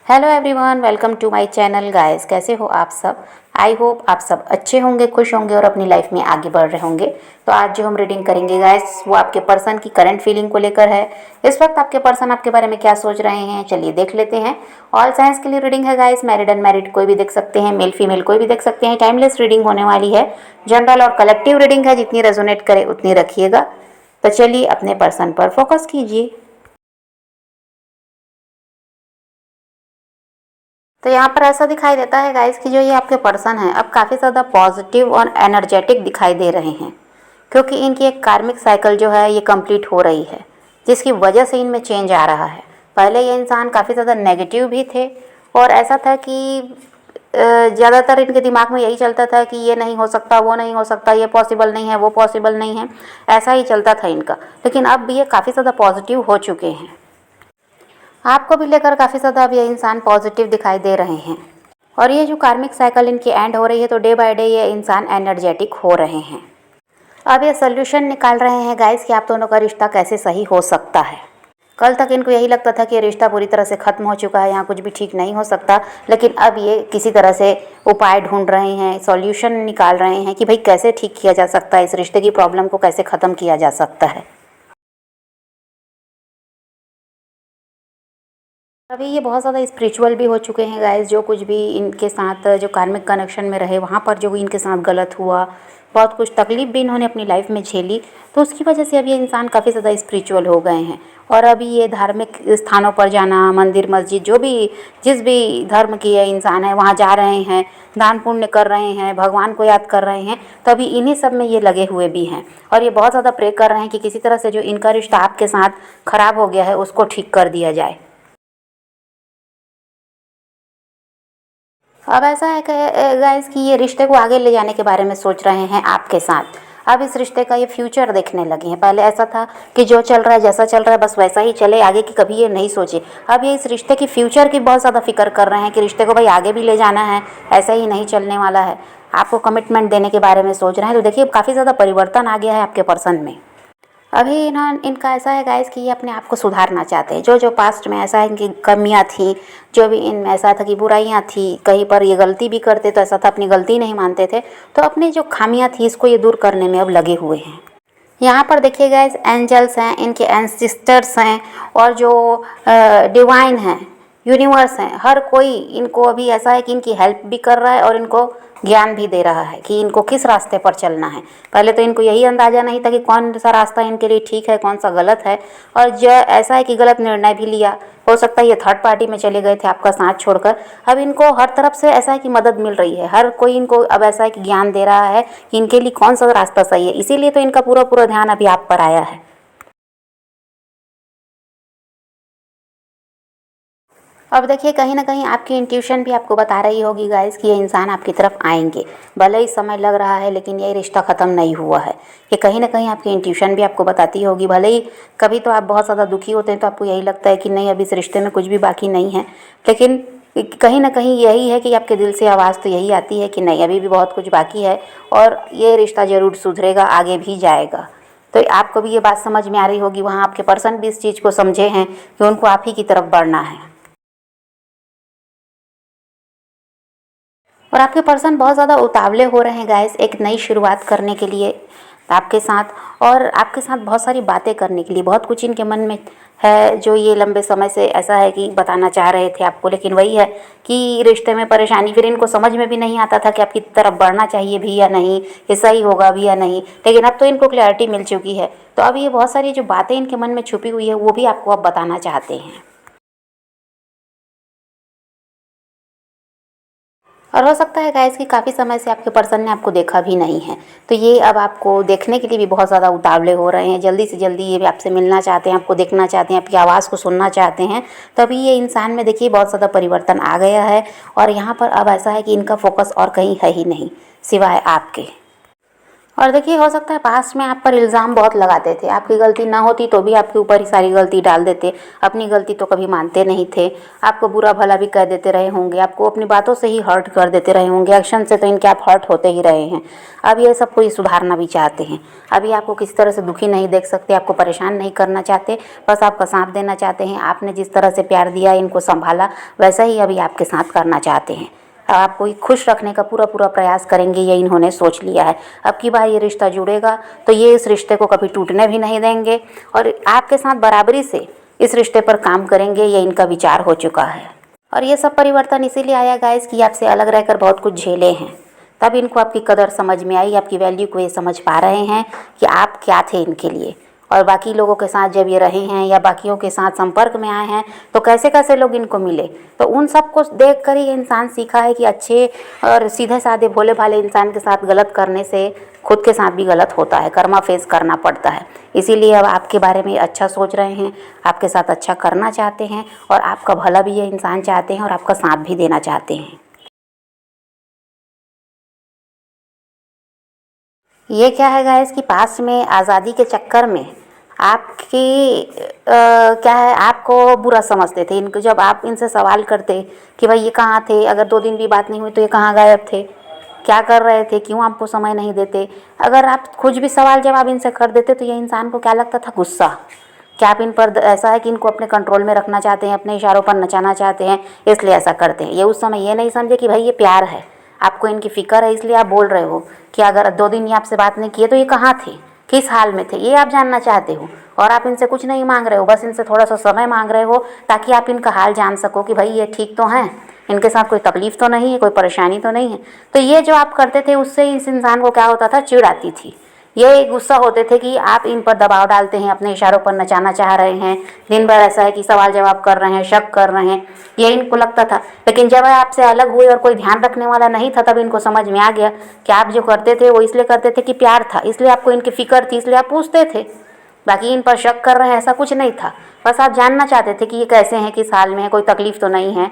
Hello everyone, welcome to my channel guys. कैसे हो आप सब? आई होप आप सब अच्छे होंगे, खुश होंगे और अपनी लाइफ में आगे बढ़ रहे होंगे। तो आज जो हम रीडिंग करेंगे गाइस, वो आपके पर्सन की करंट फीलिंग को लेकर है। इस वक्त आपके पर्सन आपके बारे में क्या सोच रहे हैं, चलिए देख लेते हैं। ऑल साइंस के लिए रीडिंग है गाइस, मैरिड अनमैरिड कोई भी देख सकते हैं, मेल फीमेल कोई भी देख सकते हैं। टाइमलेस रीडिंग होने वाली है, जनरल और कलेक्टिव रीडिंग है, जितनी रेजोनेट करे उतनी रखिएगा। तो चलिए अपने पर्सन पर फोकस कीजिए। तो यहाँ पर ऐसा दिखाई देता है गाइस कि जो ये आपके पर्सन हैं अब काफ़ी ज़्यादा पॉजिटिव और एनर्जेटिक दिखाई दे रहे हैं, क्योंकि इनकी एक कार्मिक साइकिल जो है ये कंप्लीट हो रही है, जिसकी वजह से इनमें चेंज आ रहा है। पहले ये इंसान काफ़ी ज़्यादा नेगेटिव भी थे और ऐसा था कि ज़्यादातर इनके दिमाग में यही चलता था कि ये नहीं हो सकता, वो नहीं हो सकता, ये पॉसिबल नहीं है, वो पॉसिबल नहीं है, ऐसा ही चलता था इनका। लेकिन अब ये काफ़ी ज़्यादा पॉजिटिव हो चुके हैं। आपको भी लेकर काफ़ी ज़्यादा अब ये इंसान पॉजिटिव दिखाई दे रहे हैं। और ये जो कार्मिक साइकिल इनकी एंड हो रही है, तो डे बाय डे ये इंसान एनर्जेटिक हो रहे हैं। अब ये सोल्यूशन निकाल रहे हैं गाइस कि आप दोनों का रिश्ता कैसे सही हो सकता है। कल तक इनको यही लगता था कि ये रिश्ता पूरी तरह से ख़त्म हो चुका है, यहाँ कुछ भी ठीक नहीं हो सकता। लेकिन अब ये किसी तरह से उपाय ढूंढ रहे हैं, सॉल्यूशन निकाल रहे हैं कि भाई कैसे ठीक किया जा सकता है, इस रिश्ते की प्रॉब्लम को कैसे ख़त्म किया जा सकता है। अभी ये बहुत ज़्यादा स्पिरिचुअल भी हो चुके हैं गाइस। जो कुछ भी इनके साथ जो कार्मिक कनेक्शन में रहे, वहाँ पर जो इनके साथ गलत हुआ, बहुत कुछ तकलीफ भी इन्होंने अपनी लाइफ में झेली, तो उसकी वजह से अब ये इंसान काफ़ी ज़्यादा स्पिरिचुअल हो गए हैं। और अभी ये धार्मिक स्थानों पर जाना, मंदिर मस्जिद जो भी जिस भी धर्म की ये इंसान है वहाँ जा रहे हैं, दान पुण्य कर रहे हैं, भगवान को याद कर रहे हैं। तो अभी इन्हीं सब में ये लगे हुए भी हैं और ये बहुत ज़्यादा प्रे कर रहे हैं कि किसी तरह से जो इनका रिश्ता आपके साथ ख़राब हो गया है उसको ठीक कर दिया जाए। अब ऐसा है कि गाइस कि ये रिश्ते को आगे ले जाने के बारे में सोच रहे हैं आपके साथ। अब इस रिश्ते का ये फ्यूचर देखने लगे हैं। पहले ऐसा था कि जो चल रहा है, जैसा चल रहा है बस वैसा ही चले, आगे की कभी ये नहीं सोचे। अब ये इस रिश्ते की फ्यूचर की बहुत ज़्यादा फिक्र कर रहे हैं कि रिश्ते को भाई आगे भी ले जाना है, ऐसा ही नहीं चलने वाला है। आपको कमिटमेंट देने के बारे में सोच रहे हैं। तो देखिए काफ़ी ज़्यादा परिवर्तन आ गया है आपके पर्सन में। अभी इनका ऐसा है गाइस कि ये अपने आप को सुधारना चाहते हैं। जो जो पास्ट में ऐसा है कि कमियां थी, जो भी इनमें ऐसा था कि बुराइयां थी, कहीं पर ये गलती भी करते तो ऐसा था अपनी गलती नहीं मानते थे, तो अपनी जो खामियां थी इसको ये दूर करने में अब लगे हुए हैं। यहाँ पर देखिए गाइस, एंजल्स हैं, इनके एंसिस्टर्स हैं और जो डिवाइन हैं, यूनिवर्स हैं, हर कोई इनको अभी ऐसा है कि इनकी हेल्प भी कर रहा है और इनको ज्ञान भी दे रहा है कि इनको किस रास्ते पर चलना है। पहले तो इनको यही अंदाज़ा नहीं था कि कौन सा रास्ता इनके लिए ठीक है, कौन सा गलत है। और जो ऐसा है कि गलत निर्णय भी लिया, हो सकता है ये थर्ड पार्टी में चले गए थे आपका साथ छोड़कर। अब इनको हर तरफ से ऐसा है कि मदद मिल रही है, हर कोई इनको अब ऐसा है कि ज्ञान दे रहा है कि इनके लिए कौन सा रास्ता सही है। इसीलिए तो इनका पूरा पूरा ध्यान अभी आप पर आया है। अब देखिए कहीं ना कहीं आपकी इंट्यूशन भी आपको बता रही होगी गाइस कि ये इंसान आपकी तरफ आएंगे। भले ही समय लग रहा है लेकिन ये रिश्ता ख़त्म नहीं हुआ है। ये कहीं ना कहीं आपकी इंट्यूशन भी आपको बताती होगी। भले ही कभी तो आप बहुत ज़्यादा दुखी होते हैं तो आपको यही लगता है कि नहीं, अभी इस रिश्ते में कुछ भी बाकी नहीं है, लेकिन कहीं ना कहीं यही है कि आपके दिल से आवाज़ तो यही आती है कि नहीं, अभी भी बहुत कुछ बाकी है और ये रिश्ता ज़रूर सुधरेगा, आगे भी जाएगा। तो आपको भी ये बात समझ में आ रही होगी, वहाँ आपके पर्सन भी इस चीज़ को समझे हैं कि उनको आप ही की तरफ बढ़ना है। और आपके पर्सन बहुत ज़्यादा उतावले हो रहे हैं गाइस एक नई शुरुआत करने के लिए आपके साथ, और आपके साथ बहुत सारी बातें करने के लिए। बहुत कुछ इनके मन में है जो ये लंबे समय से ऐसा है कि बताना चाह रहे थे आपको, लेकिन वही है कि रिश्ते में परेशानी, फिर इनको समझ में भी नहीं आता था कि आपकी तरफ बढ़ना चाहिए भी या नहीं, ये सही होगा भी या नहीं। लेकिन अब तो इनको क्लैरिटी मिल चुकी है, तो अब ये बहुत सारी जो बातें इनके मन में छुपी हुई है वो भी आपको अब बताना चाहते हैं। और हो सकता है गाइस कि काफ़ी समय से आपके पर्सन ने आपको देखा भी नहीं है, तो ये अब आपको देखने के लिए भी बहुत ज़्यादा उतावले हो रहे हैं। जल्दी से जल्दी ये भी आपसे मिलना चाहते हैं, आपको देखना चाहते हैं, आपकी आवाज़ को सुनना चाहते हैं। तभी ये इंसान में देखिए बहुत ज़्यादा परिवर्तन आ गया है और यहाँ पर अब ऐसा है कि इनका फोकस और कहीं है ही नहीं सिवाय आपके। और देखिए, हो सकता है पास्ट में आप पर इल्ज़ाम बहुत लगाते थे, आपकी गलती ना होती तो भी आपके ऊपर ही सारी गलती डाल देते, अपनी गलती तो कभी मानते नहीं थे, आपको बुरा भला भी कह देते रहे होंगे, आपको अपनी बातों से ही हर्ट कर देते रहे होंगे, एक्शन से तो इनके आप हर्ट होते ही रहे हैं। अब ये सब कोई सुधारना भी चाहते हैं, अभी आपको किसी तरह से दुखी नहीं देख सकते, आपको परेशान नहीं करना चाहते, बस आपका साथ देना चाहते हैं। आपने जिस तरह से प्यार दिया, इनको संभाला, वैसा ही अभी आपके साथ करना चाहते हैं। आपको खुश रखने का पूरा पूरा प्रयास करेंगे, ये इन्होंने सोच लिया है। अब की बार ये रिश्ता जुड़ेगा तो ये इस रिश्ते को कभी टूटने भी नहीं देंगे और आपके साथ बराबरी से इस रिश्ते पर काम करेंगे, ये इनका विचार हो चुका है। और ये सब परिवर्तन इसीलिए आया गाइस कि आपसे अलग रहकर बहुत कुछ झेले हैं, तब इनको आपकी कदर समझ में आई, आपकी वैल्यू को ये समझ पा रहे हैं कि आप क्या थे इनके लिए। और बाकी लोगों के साथ जब ये रहे हैं या बाकियों के साथ संपर्क में आए हैं तो कैसे कैसे लोग इनको मिले, तो उन सब को देख कर ही इंसान सीखा है कि अच्छे और सीधे साधे भोले भाले इंसान के साथ गलत करने से खुद के साथ भी गलत होता है, कर्मा फेस करना पड़ता है। इसीलिए अब आपके बारे में अच्छा सोच रहे हैं, आपके साथ अच्छा करना चाहते हैं और आपका भला भी ये इंसान चाहते हैं और आपका साथ भी देना चाहते हैं। ये क्या है गाइस कि पास में आज़ादी के चक्कर में आपकी क्या है, आपको बुरा समझते थे इनको। जब आप इनसे सवाल करते कि भाई ये कहाँ थे, अगर 2 दिन भी बात नहीं हुई तो ये कहाँ गायब थे, क्या कर रहे थे, क्यों आपको समय नहीं देते, अगर आप कुछ भी सवाल जवाब इनसे कर देते तो ये इंसान को क्या लगता था, गुस्सा। क्या आप इन पर ऐसा है कि इनको अपने कंट्रोल में रखना चाहते हैं, अपने इशारों पर नचाना चाहते हैं, इसलिए ऐसा करते हैं। ये उस समय ये नहीं समझे कि भाई ये प्यार है, आपको इनकी फ़िक्र है, इसलिए आप बोल रहे हो कि अगर 2 दिन ये आपसे बात नहीं किए तो ये कहाँ थे, किस हाल में थे, ये आप जानना चाहते हो। और आप इनसे कुछ नहीं मांग रहे हो, बस इनसे थोड़ा सा समय मांग रहे हो ताकि आप इनका हाल जान सको कि भाई ये ठीक तो हैं, इनके साथ कोई तकलीफ़ तो नहीं है, कोई परेशानी तो नहीं है। तो ये जो आप करते थे उससे इस इंसान को क्या होता था, चिढ़ आती थी। ये गुस्सा होते थे कि आप इन पर दबाव डालते हैं, अपने इशारों पर नचाना चाह रहे हैं, दिन भर ऐसा है कि सवाल जवाब कर रहे हैं, शक कर रहे हैं, ये इनको लगता था। लेकिन जब आपसे अलग हुए और कोई ध्यान रखने वाला नहीं था, तब इनको समझ में आ गया कि आप जो करते थे वो इसलिए करते थे कि प्यार था, इसलिए आपको इनकी फ़िक्र थी, इसलिए आप पूछते थे। बाकी इन पर शक कर रहे हैं ऐसा कुछ नहीं था, बस आप जानना चाहते थे कि ये कैसे हैं, किस हाल में है, कोई तकलीफ़ तो नहीं है।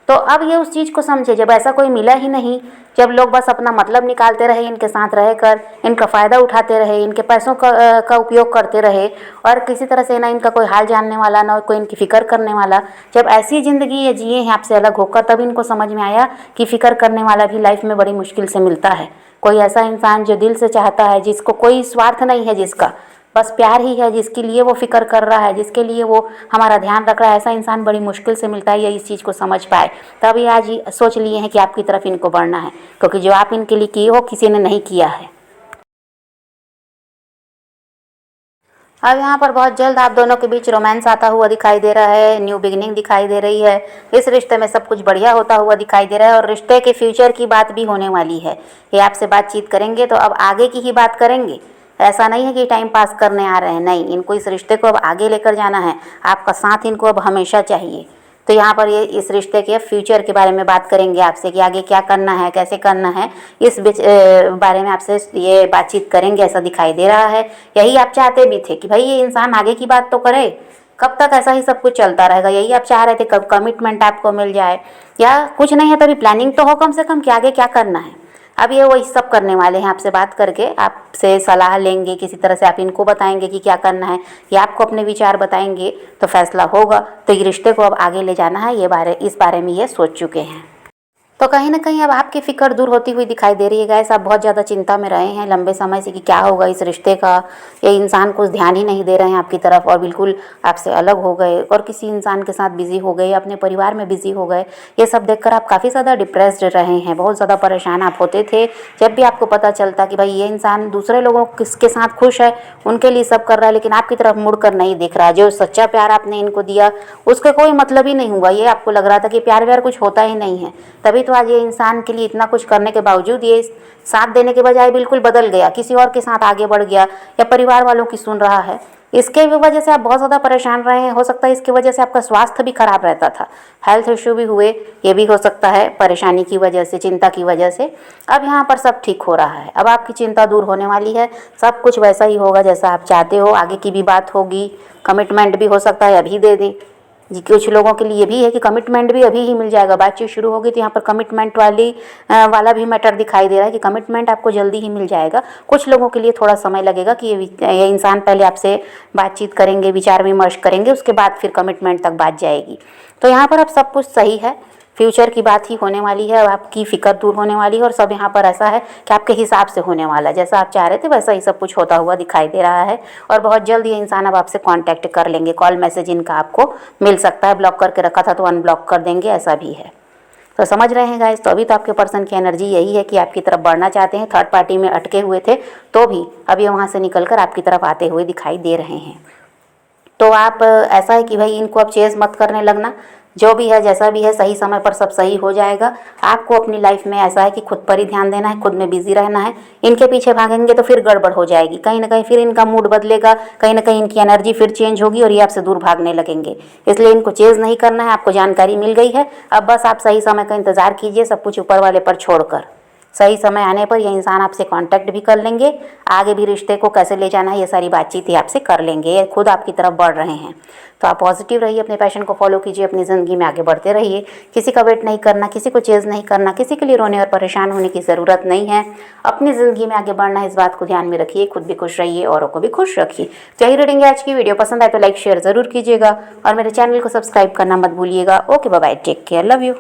तो अब ये उस चीज़ को समझे, जब ऐसा कोई मिला ही नहीं, जब लोग बस अपना मतलब निकालते रहे, इनके साथ रहकर इनका फ़ायदा उठाते रहे, इनके पैसों का उपयोग करते रहे और किसी तरह से ना इनका कोई हाल जानने वाला, ना कोई इनकी फ़िक्र करने वाला, जब ऐसी ज़िंदगी ये जिए हैं आपसे अलग होकर, तब इनको समझ में आया कि फ़िक्र करने वाला भी लाइफ में बड़ी मुश्किल से मिलता है। कोई ऐसा इंसान जो दिल से चाहता है, जिसको कोई स्वार्थ नहीं है, जिसका बस प्यार ही है, जिसके लिए वो फ़िक्र कर रहा है, जिसके लिए वो हमारा ध्यान रख रहा है, ऐसा इंसान बड़ी मुश्किल से मिलता है। ये इस चीज़ को समझ पाए, तभी आज सोच लिए हैं कि आपकी तरफ इनको बढ़ना है, क्योंकि जो आप इनके लिए किए हो किसी ने नहीं किया है। अब यहाँ पर बहुत जल्द आप दोनों के बीच रोमांस आता हुआ दिखाई दे रहा है, न्यू बिगिनिंग दिखाई दे रही है, इस रिश्ते में सब कुछ बढ़िया होता हुआ दिखाई दे रहा है और रिश्ते के फ्यूचर की बात भी होने वाली है। ये आपसे बातचीत करेंगे तो अब आगे की ही बात करेंगे, ऐसा नहीं है कि टाइम पास करने आ रहे हैं, नहीं, इनको इस रिश्ते को अब आगे लेकर जाना है, आपका साथ इनको अब हमेशा चाहिए। तो यहाँ पर ये इस रिश्ते के फ्यूचर के बारे में बात करेंगे आपसे कि आगे क्या करना है, कैसे करना है, इस बारे में आपसे ये बातचीत करेंगे, ऐसा दिखाई दे रहा है। यही आप चाहते भी थे कि भाई ये इंसान आगे की बात तो करे, कब तक ऐसा ही सब कुछ चलता रहेगा, यही आप चाह रहे थे, कब कमिटमेंट आपको मिल जाए, या कुछ नहीं है तभी प्लानिंग तो हो कम से कम कि आगे क्या करना है। अब ये वही सब करने वाले हैं, आपसे बात करके आपसे सलाह लेंगे, किसी तरह से आप इनको बताएंगे कि क्या करना है, या आपको अपने विचार बताएंगे तो फैसला होगा। तो ये रिश्ते को अब आगे ले जाना है, इस बारे में ये सोच चुके हैं। तो कहीं ना कहीं अब आपकी फ़िक्र दूर होती हुई दिखाई दे रही है गाइस। आप बहुत ज़्यादा चिंता में रहे हैं लंबे समय से कि क्या होगा इस रिश्ते का, ये इंसान कुछ ध्यान ही नहीं दे रहे हैं आपकी तरफ और बिल्कुल आपसे अलग हो गए और किसी इंसान के साथ बिज़ी हो गए, अपने परिवार में बिज़ी हो गए। ये सब देखकर आप काफ़ी ज़्यादा डिप्रेस्ड रहे हैं, बहुत ज़्यादा परेशान आप होते थे जब भी आपको पता चलता कि भाई ये इंसान दूसरे लोगों किसके साथ खुश है, उनके लिए सब कर रहा है, लेकिन आपकी तरफ मुड़ कर नहीं देख रहा। जो सच्चा प्यार आपने इनको दिया उसका कोई मतलब ही नहीं हुआ, ये आपको लग रहा था कि प्यार व्यार कुछ होता ही नहीं है। तभी तो आज ये इंसान के लिए इतना कुछ करने के बावजूद ये साथ देने के बजाय बिल्कुल बदल गया, किसी और के साथ आगे बढ़ गया या परिवार वालों की सुन रहा है। इसके वजह से आप बहुत ज़्यादा परेशान रहे हैं। हो सकता है इसकी वजह से आपका स्वास्थ्य भी खराब रहता था, हेल्थ इश्यू भी हुए, ये भी हो सकता है परेशानी की वजह से, चिंता की वजह से। अब यहाँ पर सब ठीक हो रहा है, अब आपकी चिंता दूर होने वाली है, सब कुछ वैसा ही होगा जैसा आप चाहते हो। आगे की भी बात होगी, कमिटमेंट भी हो सकता है अभी दे दें, जी, कुछ लोगों के लिए भी है कि कमिटमेंट भी अभी ही मिल जाएगा। बातचीत शुरू होगी तो यहाँ पर कमिटमेंट वाला भी मैटर दिखाई दे रहा है कि कमिटमेंट आपको जल्दी ही मिल जाएगा। कुछ लोगों के लिए थोड़ा समय लगेगा कि ये इंसान पहले आपसे बातचीत करेंगे, विचार विमर्श करेंगे, उसके बाद फिर कमिटमेंट तक बात जाएगी। तो यहाँ पर अब सब कुछ सही है, फ्यूचर की बात ही होने वाली है, अब आपकी फ़िक्र दूर होने वाली है और सब यहाँ पर ऐसा है कि आपके हिसाब से होने वाला है। जैसा आप चाह रहे थे वैसा ही सब कुछ होता हुआ दिखाई दे रहा है और बहुत जल्द ये इंसान अब आपसे कांटेक्ट कर लेंगे। कॉल मैसेज इनका आपको मिल सकता है, ब्लॉक करके रखा था तो अनब्लॉक कर देंगे, ऐसा भी है। तो समझ रहे हैं गाइस। तो अभी तो आपके पर्सन की एनर्जी यही है कि आपकी तरफ बढ़ना चाहते हैं, थर्ड पार्टी में अटके हुए थे तो भी अब ये वहाँ से निकल कर आपकी तरफ आते हुए दिखाई दे रहे हैं। तो आप ऐसा है कि भाई इनको अब चेज़ मत करने लगना, जो भी है जैसा भी है सही समय पर सब सही हो जाएगा। आपको अपनी लाइफ में ऐसा है कि खुद पर ही ध्यान देना है, खुद में बिजी रहना है। इनके पीछे भागेंगे तो फिर गड़बड़ हो जाएगी, कहीं ना कहीं फिर इनका मूड बदलेगा, कहीं ना कहीं इनकी एनर्जी फिर चेंज होगी और ये आपसे दूर भागने लगेंगे। इसलिए इनको चेज़ नहीं करना है, आपको जानकारी मिल गई है। अब बस आप सही समय का इंतज़ार कीजिए, सब कुछ ऊपर वाले पर छोड़कर। सही समय आने पर ये इंसान आपसे कांटेक्ट भी कर लेंगे, आगे भी रिश्ते को कैसे ले जाना है ये सारी बातचीत ही आपसे कर लेंगे, ये खुद आपकी तरफ बढ़ रहे हैं। तो आप पॉजिटिव रहिए, अपने पैशन को फॉलो कीजिए, अपनी ज़िंदगी में आगे बढ़ते रहिए। किसी का वेट नहीं करना, किसी को चेज़ नहीं करना, किसी के लिए रोने और परेशान होने की ज़रूरत नहीं है। अपनी ज़िंदगी में आगे बढ़ना है, इस बात को ध्यान में रखिए, खुद भी खुश रहिए, औरों को भी खुश रखिए। तो यही रीडिंग है आज की। वीडियो पसंद आए तो लाइक शेयर ज़रूर कीजिएगा और मेरे चैनल को सब्सक्राइब करना मत भूलिएगा। Okay, bye bye, take care, love you.